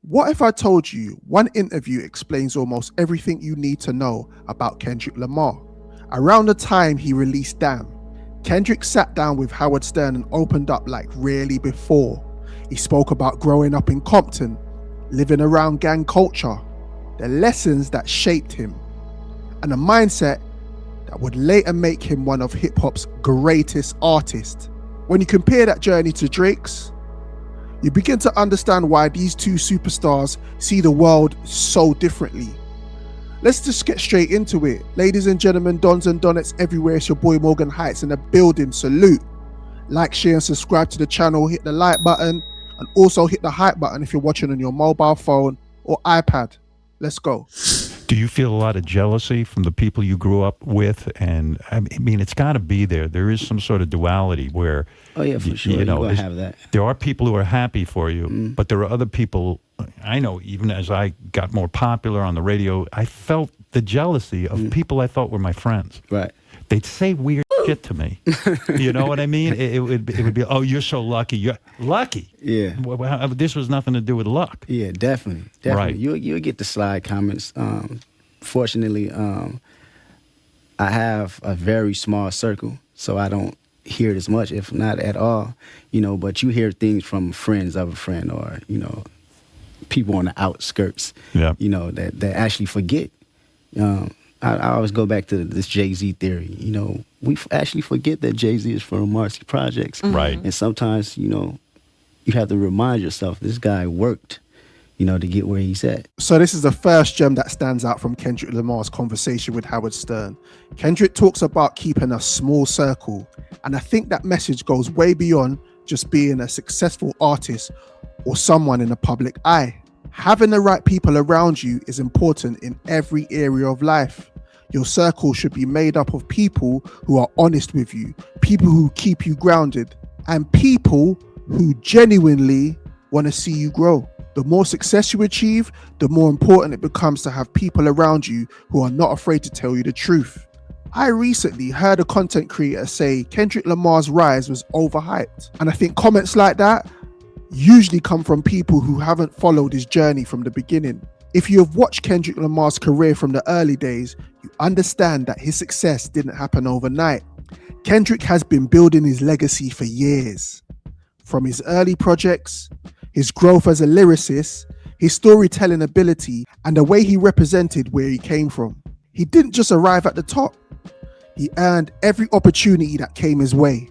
What if I told you one interview explains almost everything you need to know about Kendrick Lamar? Around the time he released Damn, Kendrick sat down with Howard Stern and opened up like rarely before. He spoke about growing up in Compton, living around gang culture, the lessons that shaped him, and a mindset that would later make him one of hip-hop's greatest artists. When you compare that journey to Drake's, you begin to understand why these two superstars see the world so differently. Let's just get straight into it. Ladies and gentlemen, dons and donettes everywhere, it's your boy Morgan Heights in the building. Salute. Like, share and subscribe to the channel, hit the like button, and also hit the hype button if you're watching on your mobile phone or iPad. Let's go. Do you feel a lot of jealousy from the people you grew up with? And I mean, it's got to be there. There is some sort of duality where, oh yeah, for sure, you know, you're gonna have that. There are people who are happy for you, but there are other people. I know, even as I got more popular on the radio, I felt the jealousy of people I thought were my friends. Right. They'd say weird shit to me. You know what I mean? It would be, oh, you're so lucky. You're lucky. Yeah. Well, this was nothing to do with luck. Yeah, definitely. Right. You'll get the slide comments. Fortunately, I have a very small circle, so I don't hear it as much, if not at all. You know, but you hear things from friends of a friend, or people on the outskirts. Yeah. You know that actually forget. I always go back to this Jay-Z theory. You know, we actually forget that Jay-Z is from Marcy Projects. Right. And sometimes, you have to remind yourself, this guy worked, to get where he's at. So this is the first gem that stands out from Kendrick Lamar's conversation with Howard Stern. Kendrick talks about keeping a small circle. And I think that message goes way beyond just being a successful artist or someone in the public eye. Having the right people around you is important in every area of life. Your circle should be made up of people who are honest with you, people who keep you grounded, and people who genuinely want to see you grow. The more success you achieve, the more important it becomes to have people around you who are not afraid to tell you the truth. I recently heard a content creator say Kendrick Lamar's rise was overhyped, and I think comments like that usually come from people who haven't followed his journey from the beginning. If you have watched Kendrick Lamar's career from the early days, you understand that his success didn't happen overnight. Kendrick has been building his legacy for years. From his early projects, his growth as a lyricist, his storytelling ability, and the way he represented where he came from. He didn't just arrive at the top. He earned every opportunity that came his way.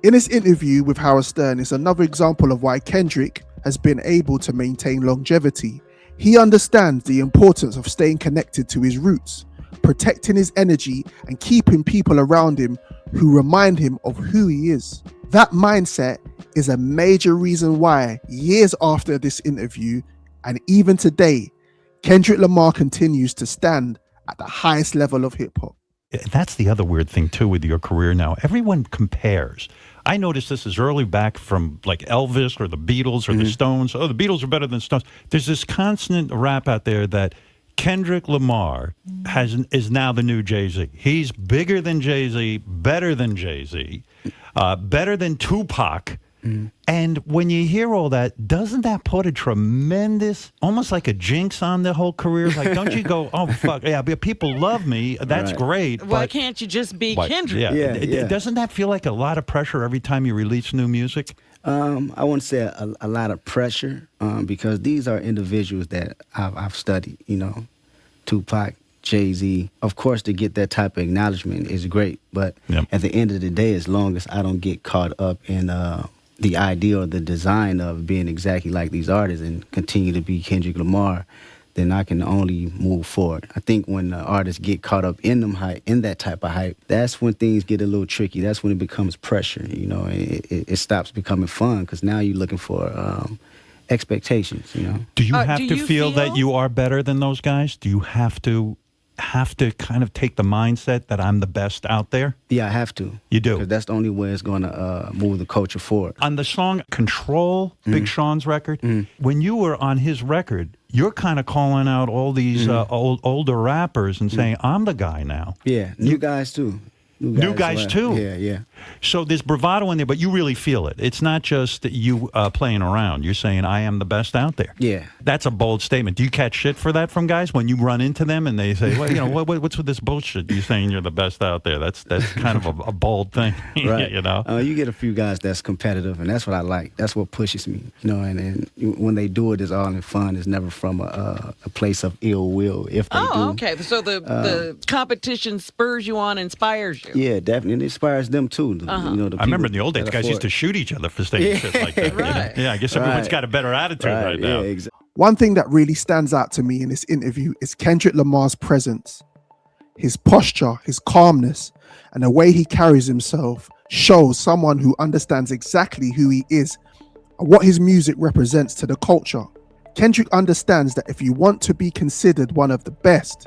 In this interview with Howard Stern is another example of why Kendrick has been able to maintain longevity. He understands the importance of staying connected to his roots, protecting his energy, and keeping people around him who remind him of who he is. That mindset is a major reason why, years after this interview, and even today, Kendrick Lamar continues to stand at the highest level of hip-hop. That's the other weird thing, too, with your career now. Everyone compares. I noticed this as early back from like Elvis or the Beatles or the Stones. Oh, the Beatles are better than Stones. There's this constant rap out there that Kendrick Lamar is now the new Jay-Z. He's bigger than Jay-Z, better than Jay-Z, better than Tupac. And when you hear all that, doesn't that put a tremendous, almost like a jinx on the whole career? Like, don't you go, oh, fuck, yeah, but people love me. That's right. Great. Why can't you just be Kendrick? Yeah. Doesn't that feel like a lot of pressure every time you release new music? I wouldn't say a lot of pressure because these are individuals that I've studied, Tupac, Jay-Z. Of course, to get that type of acknowledgement is great. But at the end of the day, as long as I don't get caught up in the idea or the design of being exactly like these artists and continue to be Kendrick Lamar, then I can only move forward. I think when the artists get caught up in that type of hype, that's when things get a little tricky. That's when it becomes pressure, it stops becoming fun because now you're looking for expectations, Do you have to feel that you are better than those guys? Do you have to kind of take the mindset that I'm the best out there? Yeah, I have to. You do? Because that's the only way it's going to move the culture forward. On the song Control, Big Sean's record, when you were on his record, you're kind of calling out all these older rappers and saying, I'm the guy now. Yeah, new guys too. New guys too. Yeah. So there's bravado in there, but you really feel it. It's not just you playing around. You're saying, I am the best out there. Yeah. That's a bold statement. Do you catch shit for that from guys when you run into them and they say, well, you know, what's with this bullshit? You're saying you're the best out there. That's kind of a bold thing, right. you know? You get a few guys that's competitive, and that's what I like. That's what pushes me, you know, and when they do it, it's all in fun. It's never from a place of ill will, if they do. Oh, okay. So the competition spurs you on, inspires you. Yeah, definitely. It inspires them, too. You know, I remember in the old days, guys used to shoot each other for saying shit like that. Right. Yeah, I guess everyone's got a better attitude right now. Yeah, exactly. One thing that really stands out to me in this interview is Kendrick Lamar's presence. His posture, his calmness, and the way he carries himself shows someone who understands exactly who he is and what his music represents to the culture. Kendrick understands that if you want to be considered one of the best,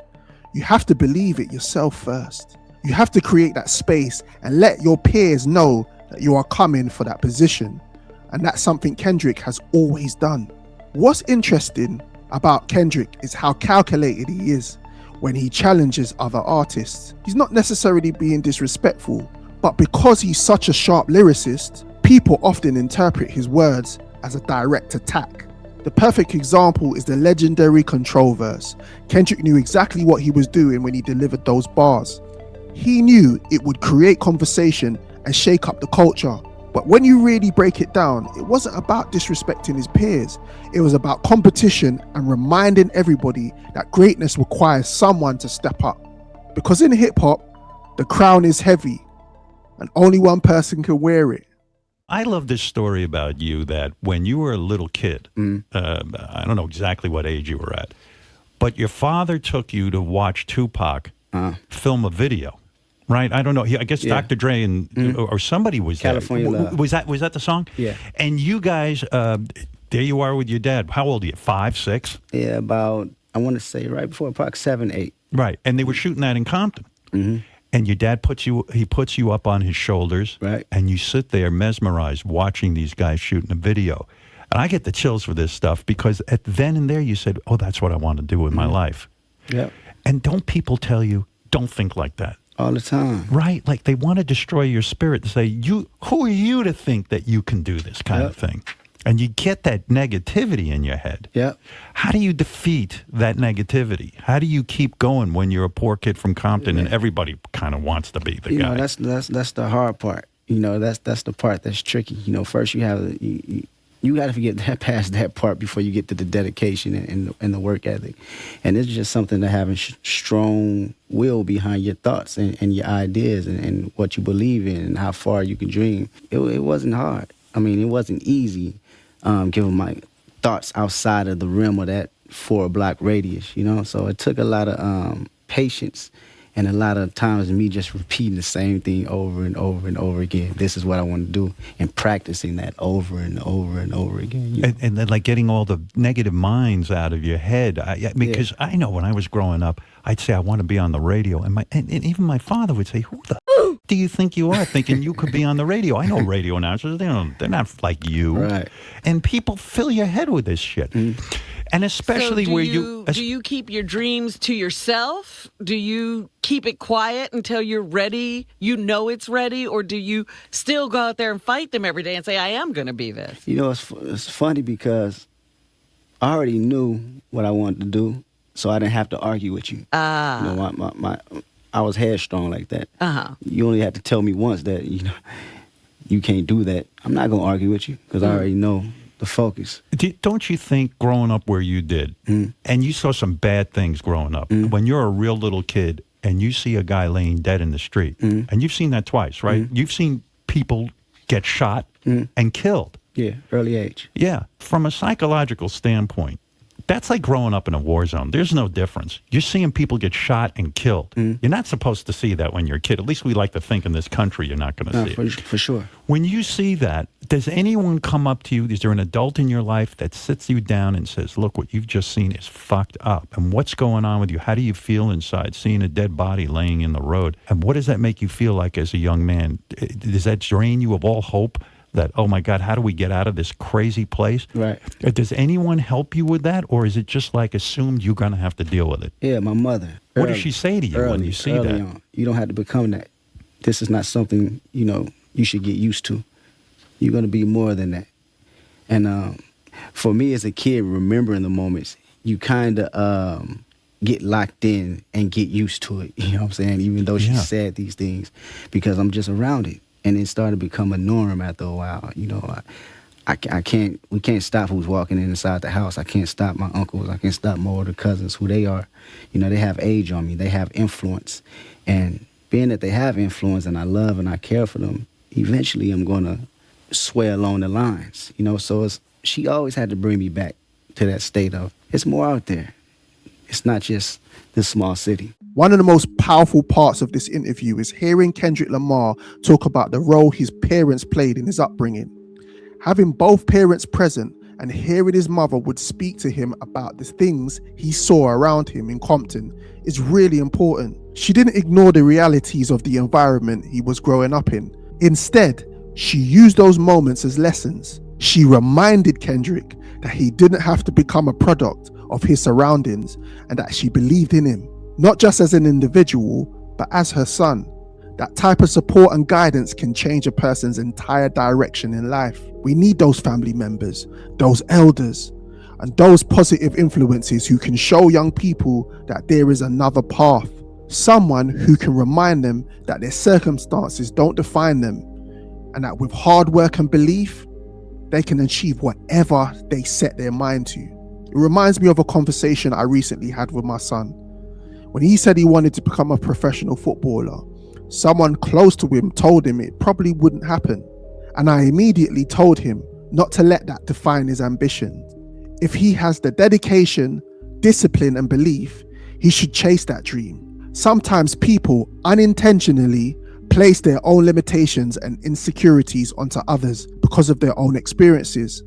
you have to believe it yourself first. You have to create that space and let your peers know that you are coming for that position. And that's something Kendrick has always done. What's interesting about Kendrick is how calculated he is when he challenges other artists. He's not necessarily being disrespectful, but because he's such a sharp lyricist, people often interpret his words as a direct attack. The perfect example is the legendary Control verse. Kendrick knew exactly what he was doing when he delivered those bars. He knew it would create conversation and shake up the culture. But when you really break it down, it wasn't about disrespecting his peers. It was about competition and reminding everybody that greatness requires someone to step up. Because in hip hop, the crown is heavy and only one person can wear it. I love this story about you that when you were a little kid, I don't know exactly what age you were at, but your father took you to watch Tupac film a video. Right, I don't know. I guess Dr. Dre and or somebody was California there. Love. Was that the song? Yeah. And you guys, there you are with your dad. How old are you? 5, 6? Yeah, about, I want to say right before Park 7, 8. Right, and they were shooting that in Compton. Mm-hmm. And your dad puts you up on his shoulders. Right. And you sit there mesmerized watching these guys shooting a video. And I get the chills for this stuff because at then and there you said, oh, that's what I want to do with my life. Yeah. And don't people tell you, don't think like that? All the time. Right, like they want to destroy your spirit and say, who are you to think that you can do this kind of thing? And you get that negativity in your head. Yeah. How do you defeat that negativity? How do you keep going when you're a poor kid from Compton and everybody kind of wants to be the guy? You know, that's the hard part. You know, that's the part that's tricky. You know, first you have you got to get past that part before you get to the dedication and the work ethic. And it's just something to having strong will behind your thoughts and your ideas and what you believe in and how far you can dream. It wasn't hard. I mean, it wasn't easy given my thoughts outside of the rim of that 4-block radius, you know? So it took a lot of patience and a lot of times me just repeating the same thing over and over and over again. This is what I want to do, and practicing that over and over and over again. You know? And then like getting all the negative minds out of your head. Because I know when I was growing up, I'd say I want to be on the radio. And even my father would say, who the do you think you are thinking you could be on the radio? I know radio announcers, they're not like you. Right. And people fill your head with this shit. And especially so where do you keep your dreams to yourself? Do you keep it quiet until you're ready, you know it's ready? Or do you still go out there and fight them every day and say, I am going to be this? You know, it's funny because I already knew what I wanted to do, so I didn't have to argue with you. You know, I was headstrong like that. You only had to tell me once that, you know, you can't do that. I'm not going to argue with you because I already know the focus. Don't you think growing up where you did, and you saw some bad things growing up, when you're a real little kid and you see a guy laying dead in the street, and you've seen that twice, right? You've seen people get shot and killed. Yeah, early age. Yeah. From a psychological standpoint, that's like growing up in a war zone. There's no difference. You're seeing people get shot and killed. You're not supposed to see that when you're a kid. At least we like to think in this country you're not going to see it. For sure. When you see that, does anyone come up to you? Is there an adult in your life that sits you down and says, look, what you've just seen is fucked up. And what's going on with you? How do you feel inside seeing a dead body laying in the road? And what does that make you feel like as a young man? Does that drain you of all hope? That, oh my God, how do we get out of this crazy place? Right. Does anyone help you with that? Or is it just like assumed you're going to have to deal with it? Yeah, my mother. What does she say to you when you see that? On. You don't have to become that. This is not something, you should get used to. You're going to be more than that. And for me as a kid, remembering the moments, you kind of get locked in and get used to it. You know what I'm saying? Even though she said these things, because I'm just around it. And it started to become a norm after a while. We can't stop who's walking inside the house. I can't stop my uncles. I can't stop my older cousins, who they are. They have age on me. They have influence. And being that they have influence and I love and I care for them, eventually I'm going to sway along the lines. So she always had to bring me back to that state of, it's more out there. It's not just this small city. One of the most powerful parts of this interview is hearing Kendrick Lamar talk about the role his parents played in his upbringing. Having both parents present and hearing his mother would speak to him about the things he saw around him in Compton is really important. She didn't ignore the realities of the environment he was growing up in. Instead, she used those moments as lessons. She reminded Kendrick that he didn't have to become a product of his surroundings and that she believed in him, not just as an individual, but as her son. That type of support and guidance can change a person's entire direction in life. We need those family members, those elders, and those positive influences who can show young people that there is another path. Someone who can remind them that their circumstances don't define them, and that with hard work and belief, they can achieve whatever they set their mind to. It reminds me of a conversation I recently had with my son. When he said he wanted to become a professional footballer, someone close to him told him it probably wouldn't happen. And I immediately told him not to let that define his ambition. If he has the dedication, discipline, and belief, he should chase that dream. Sometimes people unintentionally place their own limitations and insecurities onto others because of their own experiences.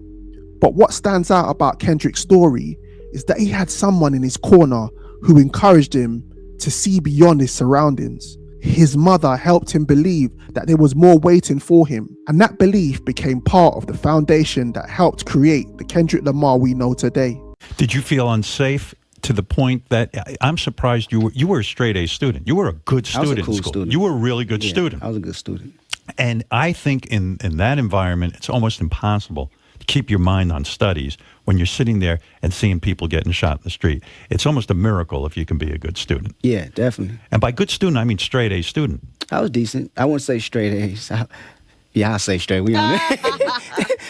But what stands out about Kendrick's story is that he had someone in his corner who encouraged him to see beyond his surroundings. His mother helped him believe that there was more waiting for him, and that belief became part of the foundation that helped create the Kendrick Lamar we know today. Did you feel unsafe to the point that I'm surprised you were a straight A student? You were a good student I was a cool in school. Student. You were a really good student. I was a good student. And I think in that environment, it's almost impossible to keep your mind on studies when you're sitting there and seeing people getting shot in the street. It's almost a miracle if you can be a good student. Yeah, definitely. And by good student, I mean straight A student. I was decent. I wouldn't say straight A's. I'll say straight. We on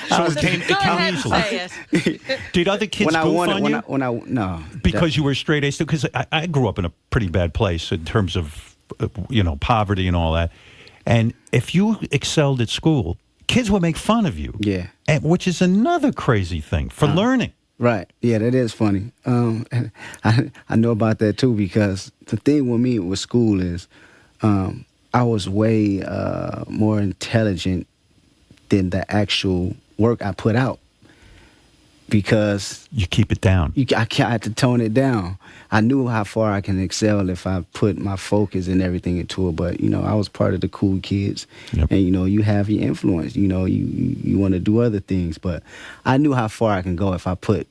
So it came easily. Did other kids goof on you? No. Because you were a straight A student? Because I grew up in a pretty bad place in terms of, poverty and all that. And if you excelled at school, kids would make fun of you. Yeah. Which is another crazy thing for learning. Right. Yeah, that is funny. And I know about that too, because the thing with me with school is I was way more intelligent than the actual work I put out, because you keep it down. I had to tone it down. I knew how far I can excel if I put my focus and everything into it. But I was part of the cool kids, yep. And you have your influence. You want to do other things, but I knew how far I can go if I put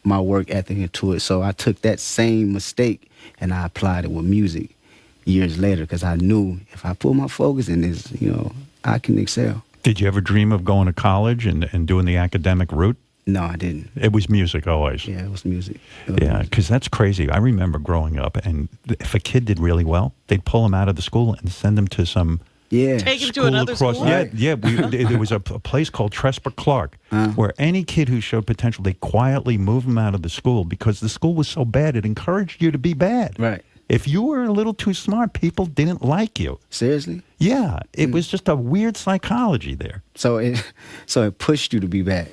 my work ethic into it. So I took that same mistake and I applied it with music years later, because I knew if I put my focus in this, I can excel. Did you ever dream of going to college and doing the academic route? No, I didn't. It was music always. Yeah, it was music. Yeah, because that's crazy. I remember growing up, and if a kid did really well, they'd pull him out of the school and send him to some Take him to another across. school? Yeah. There was a place called Tresper Clark where any kid who showed potential, they quietly move him out of the school because the school was so bad. It encouraged you to be bad. Right. If you were a little too smart, people didn't like you. Seriously? Yeah, it was just a weird psychology there. So it pushed you to be bad.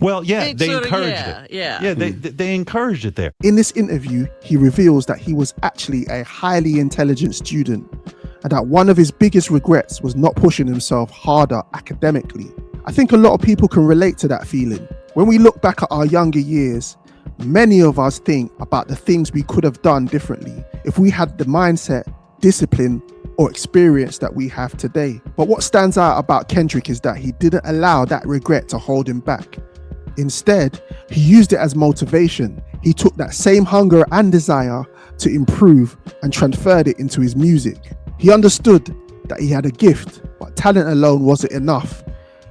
Well, yeah, It they sorta- encouraged yeah, it. yeah. Yeah, they encouraged it there. In this interview, he reveals that he was actually a highly intelligent student and that one of his biggest regrets was not pushing himself harder academically. I think a lot of people can relate to that feeling. When we look back at our younger years, many of us think about the things we could have done differently if we had the mindset, discipline, or experience that we have today. But what stands out about Kendrick is that he didn't allow that regret to hold him back. Instead, he used it as motivation. He took that same hunger and desire to improve and transferred it into his music. He understood that he had a gift, but talent alone wasn't enough.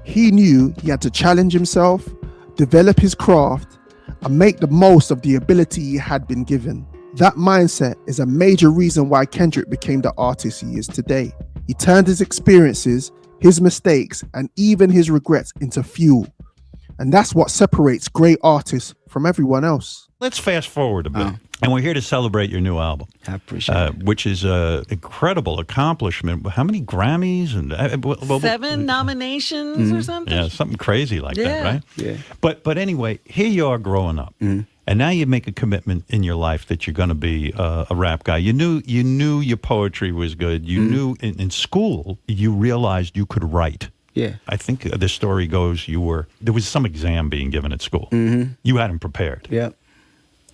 He knew he had to challenge himself, develop his craft, and make the most of the ability he had been given. That mindset is a major reason why Kendrick became the artist he is today. He turned his experiences, his mistakes, and even his regrets into fuel. And that's what separates great artists from everyone else. Let's fast forward a bit. And we're here to celebrate your new album. I appreciate it. Which is an incredible accomplishment. How many Grammys? And 7 nominations or something? Yeah, something crazy like that, right? Yeah. But anyway, here you are growing up. And now you make a commitment in your life that you're going to be a rap guy. You knew your poetry was good. You knew in school, you realized you could write. Yeah. I think the story goes there was some exam being given at school. You hadn't prepared. Yep.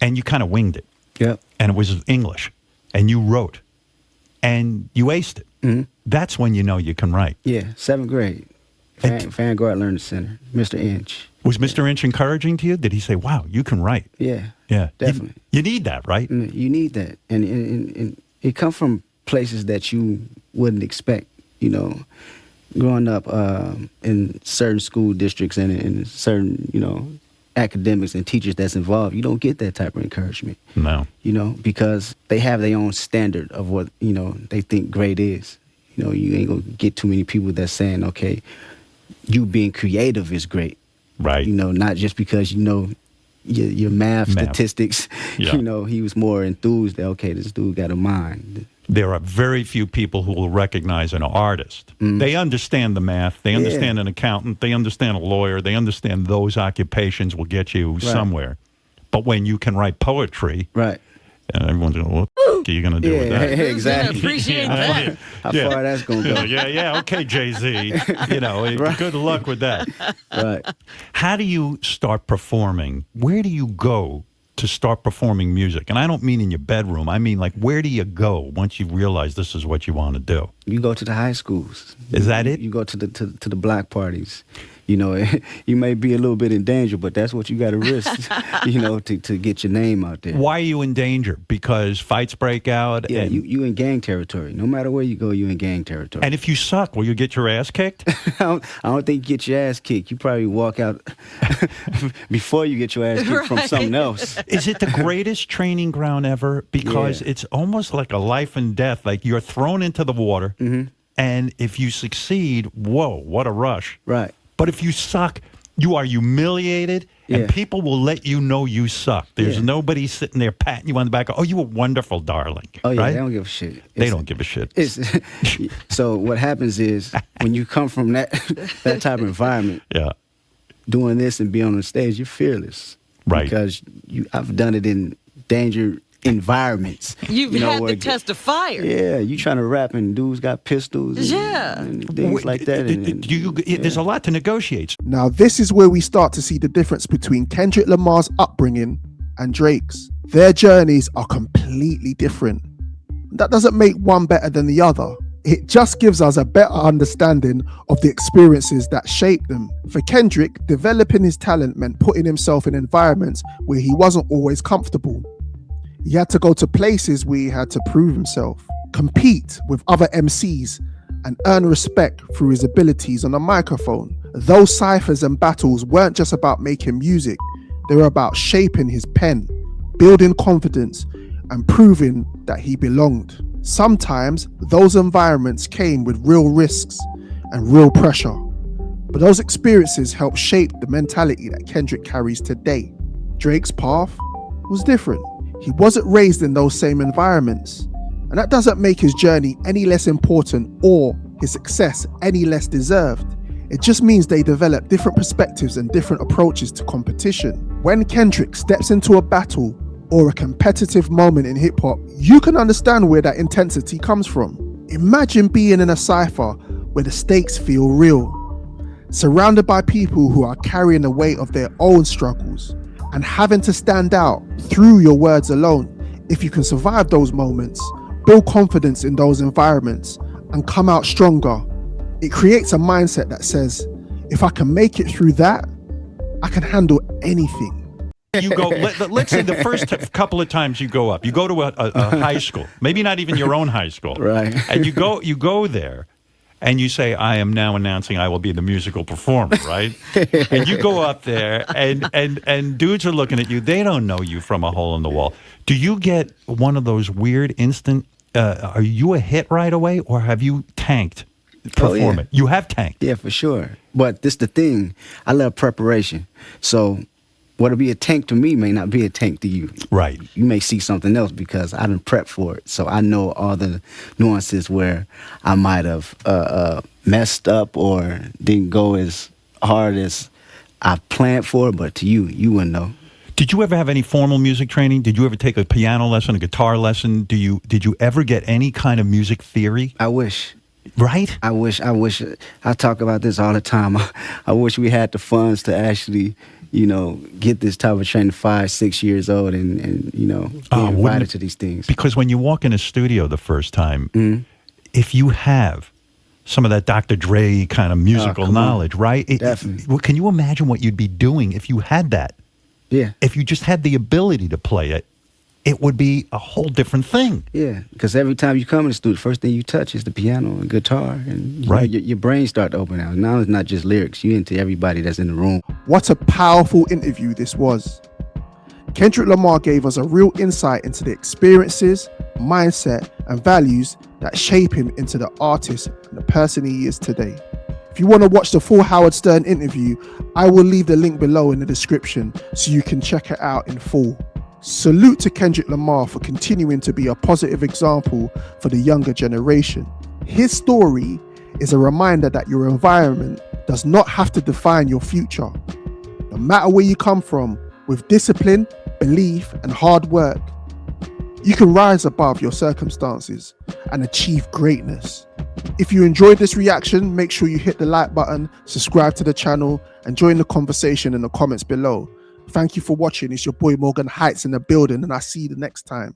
And you kind of winged it. Yep. And it was English. And you wrote. And you aced it. That's when you know you can write. Yeah, 7th grade. Vanguard Learning Center, Mr. Inch. Was Mr. Inch encouraging to you? Did he say, wow, you can write? Yeah. Yeah. Definitely. You need that, right? You need that. And it comes from places that you wouldn't expect, you know. Growing up in certain school districts and in certain, you know, academics and teachers that's involved, you don't get that type of encouragement. No. You know, because they have their own standard of what, you know, they think great is. You know, you ain't gonna get too many people that's saying, okay, you being creative is great. Right. You know, not just because you know your math statistics. Yeah. You know, he was more enthused that, okay, this dude got a mind. There are very few people who will recognize an artist. They understand the math. They understand an accountant. They understand a lawyer. They understand those occupations will get you somewhere. But when you can write poetry, right? Everyone's going, what the are you going to do with that? Exactly. Appreciate that. How far that's going to go. Yeah. Okay, Jay-Z. You know, good luck with that. Right. How do you start performing? Where do you go to start performing music? And I don't mean in your bedroom. I mean, like, where do you go once you realize this is what you want to do? You go to the high schools. Is that it? You go to the block parties. You know, you may be a little bit in danger, but that's what you got to risk, you know, to get your name out there. Why are you in danger? Because fights break out? Yeah, you in gang territory. No matter where you go, you in gang territory. And if you suck, will you get your ass kicked? I don't think you get your ass kicked. You probably walk out before you get your ass kicked from something else. Is it the greatest training ground ever? Because it's almost like a life and death. Like, you're thrown into the water, and if you succeed, whoa, what a rush. Right. But if you suck, you are humiliated, and people will let you know you suck. There's nobody sitting there patting you on the back. Oh, you were wonderful, darling. Oh, yeah, right? they don't give a shit. They don't give a shit. So what happens is, when you come from that type of environment, doing this and being on the stage, you're fearless. Right. Because I've done it in danger environments. You've had the test of fire. Yeah, you trying to rap and dudes got pistols and things like that. There's a lot to negotiate. Now, this is where we start to see the difference between Kendrick Lamar's upbringing and Drake's. Their journeys are completely different. That doesn't make one better than the other. It just gives us a better understanding of the experiences that shaped them. For Kendrick, developing his talent meant putting himself in environments where he wasn't always comfortable. He had to go to places where he had to prove himself, compete with other MCs, and earn respect through his abilities on a microphone. Those ciphers and battles weren't just about making music, they were about shaping his pen, building confidence, and proving that he belonged. Sometimes those environments came with real risks and real pressure, but those experiences helped shape the mentality that Kendrick carries today. Drake's path was different. He wasn't raised in those same environments, and that doesn't make his journey any less important or his success any less deserved. It just means they develop different perspectives and different approaches to competition. When Kendrick steps into a battle or a competitive moment in hip-hop, you can understand where that intensity comes from. Imagine being in a cypher where the stakes feel real, surrounded by people who are carrying the weight of their own struggles, and having to stand out through your words alone. If you can survive those moments, build confidence in those environments, and come out stronger, it creates a mindset that says, if I can make it through that, I can handle anything. You go, let's say the first couple of times you go up, you go to a high school, maybe not even your own high school. Right. And you go there, and you say, I am now announcing I will be the musical performer, right? And you go up there, and dudes are looking at you. They don't know you from a hole in the wall. Do you get one of those weird instant, are you a hit right away, or have you tanked performing? You have tanked. Yeah, for sure. But this the thing. I love preparation. So what'll be a tank to me may not be a tank to you. Right. You may see something else because I didn't prep for it. So I know all the nuances where I might have messed up or didn't go as hard as I planned for. But to you, you wouldn't know. Did you ever have any formal music training? Did you ever take a piano lesson, a guitar lesson? Did you ever get any kind of music theory? I wish. Right? I wish. I talk about this all the time. I wish we had the funds to actually, get this type of training 5, 6 years old and be invited to these things. Because when you walk in a studio the first time, if you have some of that Dr. Dre kind of musical knowledge, right? Definitely. Can you imagine what you'd be doing if you had that? Yeah. If you just had the ability to play it, it would be a whole different thing. Yeah, because every time you come in the studio, first thing you touch is the piano and guitar, and your brain start to open out. Now it's not just lyrics; you into everybody that's in the room. What a powerful interview this was. Kendrick Lamar gave us a real insight into the experiences, mindset, and values that shape him into the artist and the person he is today. If you want to watch the full Howard Stern interview, I will leave the link below in the description so you can check it out in full. Salute to Kendrick Lamar for continuing to be a positive example for the younger generation. His story is a reminder that your environment does not have to define your future. No matter where you come from, with discipline, belief, and hard work, you can rise above your circumstances and achieve greatness. If you enjoyed this reaction, make sure you hit the like button, subscribe to the channel, and join the conversation in the comments below. Thank you for watching. It's your boy Morgan Heights in the building, and I'll see you the next time.